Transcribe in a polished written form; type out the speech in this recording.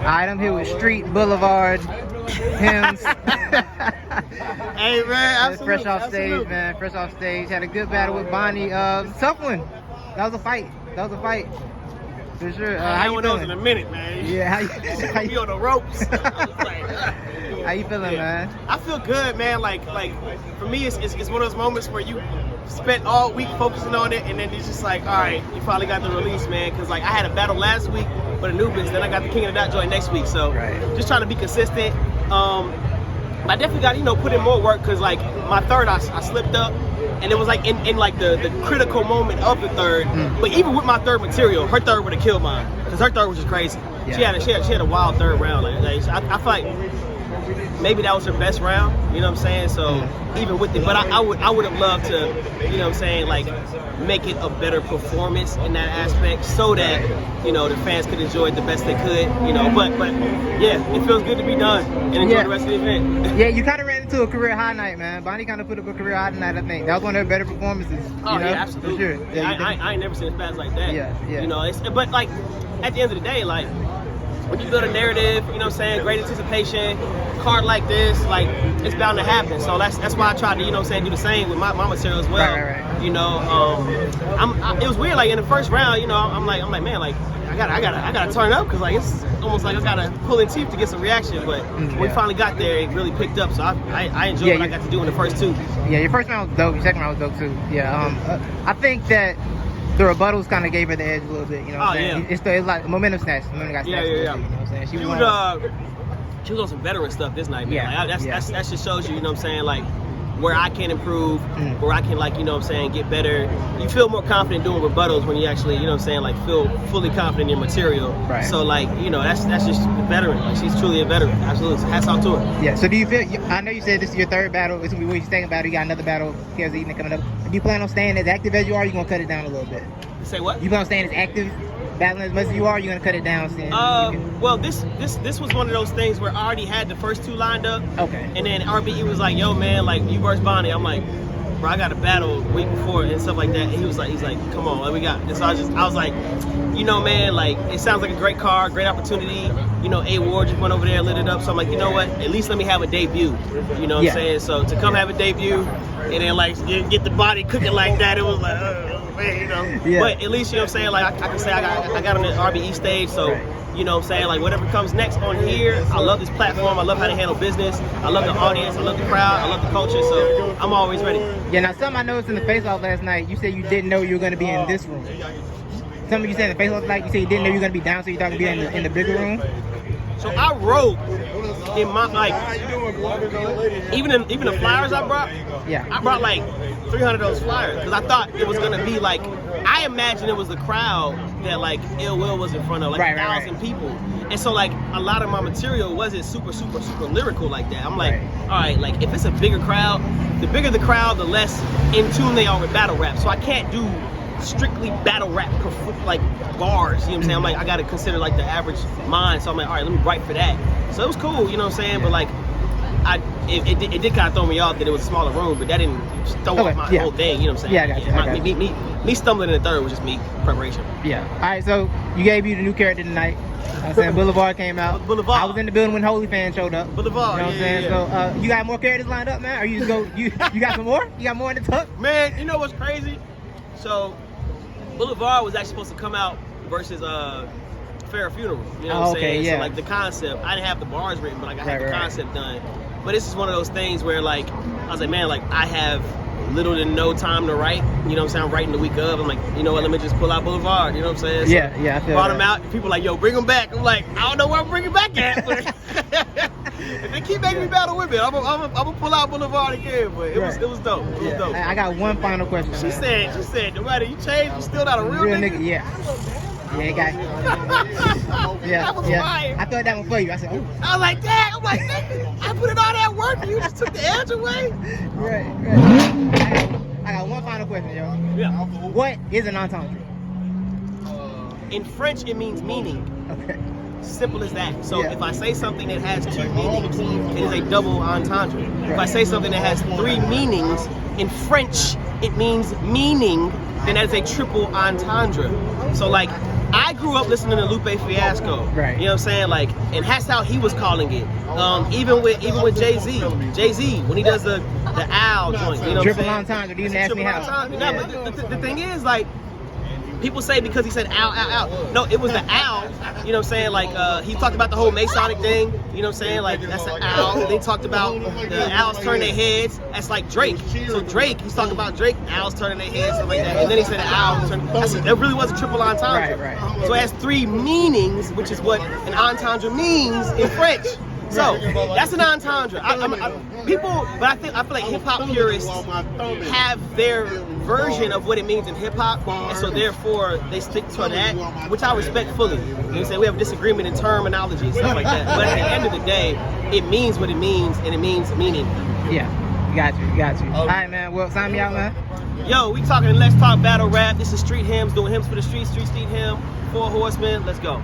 Alright, I'm here with Street, Boulevard, Hymns. Hey man, absolutely. Fresh off stage, man. Fresh off stage. Had a good battle with Bonnie. Tough one. That was a fight. For sure. I how you ain't those feeling? in a minute, man. Yeah, how You you, on the ropes. how you feeling, man? I feel good, man. Like for me, it's one of those moments where you spent all week focusing on it, and then it's just like, all right, you finally got the release, man. Because like I had a battle last week with Anubis, then I got the King of the Dot joint next week. So just trying to be consistent. I definitely got put in more work because like my third, I slipped up. And it was like in like the critical moment of the third. But even with my third material, her third would have killed mine. Because her third was just crazy. Yeah. She had a wild third round. Like I feel like maybe that was her best round. You know what I'm saying? So even with it, but I would have loved to, you know what I'm saying, like make it a better performance in that aspect so that, the fans could enjoy it the best they could, but yeah, it feels good to be done and enjoy the rest of the event. Yeah, you kind of ran into a career high night, man. Bonnie kind of put up a career high night, I think. That was one of her better performances. Oh, yeah, absolutely. For sure. Yeah, I ain't never seen it fast like that. Yeah. But like, at the end of the day, like, when you build a narrative, great anticipation, card like this, like, it's bound to happen. So that's why I tried to, do the same with my material as well. Right. It was weird, like in the first round, I'm like, man, like, I gotta turn up because like it's almost like I gotta pull in teeth to get some reaction. But when we finally got there, it really picked up. So I enjoyed what I got to do in the first two. Yeah, your first round was dope. Your second round was dope too. Yeah, I think that the rebuttals kind of gave her the edge a little bit. You know what I'm saying? It's like momentum snatch. Momentum got snatched. Yeah. You know what I'm saying? She was on some veteran stuff this night, man. Yeah. Like, that just shows you, like where I can improve, where I can get better. You feel more confident doing rebuttals when you actually, like feel fully confident in your material. Right. So like, that's just veteran. Like she's truly a veteran. Absolutely. Hats off to her. Yeah. So do you feel? I know you said this is your third battle. It's gonna be your second battle. You got another battle Kelsey evening coming up. Do you plan on staying as active as you are? Or you gonna cut it down a little bit? Say what? You plan on staying as active, battling as much as you are? Or you gonna cut it down? Well, this was one of those things where I already had the first two lined up. Okay. And then RBE was like, "Yo, man, like you versus Bonnie." I'm like, "Bro, I got a battle the week before and stuff like that." And he's like, "Come on, like, we got." And so I was like, man, like it sounds like a great card, great opportunity. A Ward just went over there, lit it up. So I'm like, you know what? At least let me have a debut. You know what I'm saying? So to come have a debut and then like get the body cooking like that, it was like, man, Yeah. But at least, I'm saying, like I can say I got on the RBE stage, so what I'm saying, like whatever comes next on here, I love this platform, I love how they handle business, I love the audience, I love the crowd, I love the culture, so I'm always ready. Yeah, now something I noticed in the face-off last night, you said you didn't know you were gonna be in this room. Something you said in the face-off like you said you didn't know you were gonna be down, so you thought you'd be in the bigger room. So I wrote in my even the flyers I brought. Yeah. I brought like 300 of those flyers because I thought it was gonna be like, I imagined it was the crowd that like Ill Will was in front of, like 1,000 people, and so like a lot of my material wasn't super lyrical like that. I'm like, all right, like if it's a bigger crowd, the bigger the crowd, the less in tune they are with battle rap. So I can't do strictly battle rap like bars, you know what I'm saying? I'm like, I gotta consider like the average mind, so I'm like, all right, let me write for that. So it was cool, you know what I'm saying? But like, it did kind of throw me off that it was a smaller room, but that didn't throw off my whole thing, you know what I'm saying? Yeah, I got you. Me stumbling in the third was just me preparation. Yeah. All right, so you gave you the new character tonight. I'm saying Boulevard came out. Boulevard. I was in the building when Holy Fan showed up. Boulevard. You know what I'm saying? Yeah. So you got more characters lined up, man? Or you just go? You got some more? You got more in the tuck? Man, you know what's crazy? So Boulevard was actually supposed to come out versus Fair Funeral. You know what I'm saying? Yeah. So like the concept, I didn't have the bars written, but like I had the concept done. But this is one of those things where like I was like, man, like I have little to no time to write. You know what I'm saying? I'm writing the week of. I'm like, you know what? Let me just pull out Boulevard. You know what I'm saying? So Yeah. I feel brought him out. People like, yo, bring him back. I'm like, I don't know where I'm bringing back at. But if they keep making me battle with it, I'm gonna pull out Boulevard again. But it was dope. It was dope. I got one final question. She said, no matter you change, you still not a real nigga. Yeah. Yeah, guy. That was fire. I thought that one for you. I said, oh. I was like, dang. I'm like, nigga, I put in all that work and you just took the edge away. Right. I got one final question, yo. Yeah. What is an entendre? In French, it means meaning. Okay. Simple as that. So if I say something that has two meanings, it is a double entendre. If I say something that has three meanings, in French, it means meaning then that is a triple entendre. So like, I grew up listening to Lupe Fiasco. Right. You know what I'm saying? Like, and that's how he was calling it. Even with Jay-Z. Jay-Z, when he does the owl joint. You know what I'm saying? Triple entendre. You didn't ask me how. No, but the thing is, like, people say because he said ow, ow, ow. No, it was the owl. You know what I'm saying? Like, he talked about the whole Masonic thing. You know what I'm saying? Like, that's an owl. And they talked about the owls turning their heads. That's like Drake. So Drake, he's talking about Drake, owls turning their heads, stuff like that. And then he said the owl turning. That really was a triple entendre. Right. So it has three meanings, which is what an entendre means in French. So that's an entendre. People, but I feel like hip hop purists have their version of what it means in hip hop, and so therefore they stick to that, which I respect fully. You know what I'm saying? We have disagreement in terminology and stuff like that, but at the end of the day, it means what it means, and it means meaning. Yeah, got you. All right, man. Well, sign me out, man. Yo, we talking Let's Talk Battle Rap. This is Street Hymns, doing hymns for the streets, Street Hymn, 4 Horsemen. Let's go.